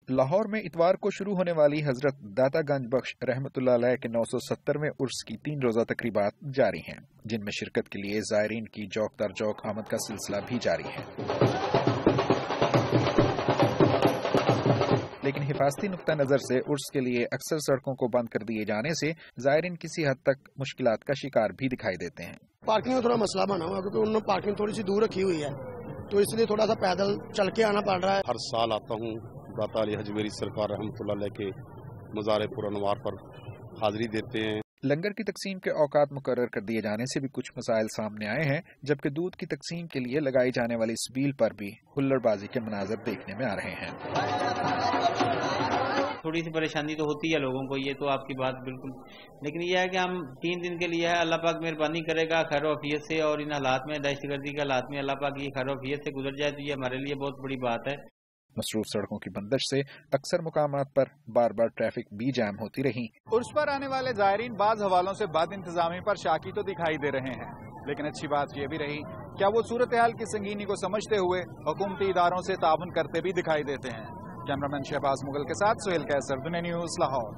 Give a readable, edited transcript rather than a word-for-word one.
लाहौर में इतवार को शुरू होने वाली हजरत दाता गंज बख्श रहमतुल्लाह अलैह के 970वें उर्स की 3 रोजा तकरीबात जारी हैं, जिनमें शिरकत के लिए ज़ायरीन की जौक दर जौक आमद का सिलसिला भी जारी है। लेकिन हिफाजती नुक्ता नजर से उर्स के लिए अक्सर सड़कों को बंद कर दिए जाने से ज़ायरीन किसी हद तक मुश्किलात का शिकार भी दिखाई देते हैं। पार्किंग में थोड़ा मसला बना हुआ क्योंकि उन्होंने पार्किंग थोड़ी सी दूर रखी हुई है, तो इसलिए थोड़ा सा पैदल चल के आना पड़ रहा है। हर साल आता हूँ दाता अली हज मेरी सरकार रहमतुल्लाह अलैह के मज़ार पुरअनवार पर हाजिरी देते हैं। लंगर की तकसीम के औकात मुकर्रर कर दिए जाने से भी कुछ मसाइल सामने आए हैं, जबकि दूध की तकसीम के लिए लगाई जाने वाली स्बील पर भी हुल्लड़बाजी के मनाजर देखने में आ रहे हैं। थोड़ी सी परेशानी तो होती है लोगों को, ये तो आपकी बात बिल्कुल, लेकिन ये है कि हम 3 दिन के लिए है, अल्लाह पाक मेहरबानी करेगा खैर वफियत से, और इन हालात में दहशतगर्दी के हालात में अल्लाह पाक ये खैर वफियत से गुजर जाए तो ये हमारे लिए बहुत बड़ी बात है। मसरूफ सड़कों की बंदिश से अक्सर मुकामात पर बार बार ट्रैफिक भी जैम होती रही। उर्स पर आने वाले ज़ायरीन बाज हवालों से बद इंतजामी पर शाकी तो दिखाई दे रहे हैं, लेकिन अच्छी बात यह भी रही क्या वो सूरत हाल की संगीनी को समझते हुए हुकूमती इदारों से ताउन करते भी दिखाई देते हैं। कैमरामैन शहबाज मुगल के साथ सुहेल कैसर, दुनिया न्यूज़, लाहौर।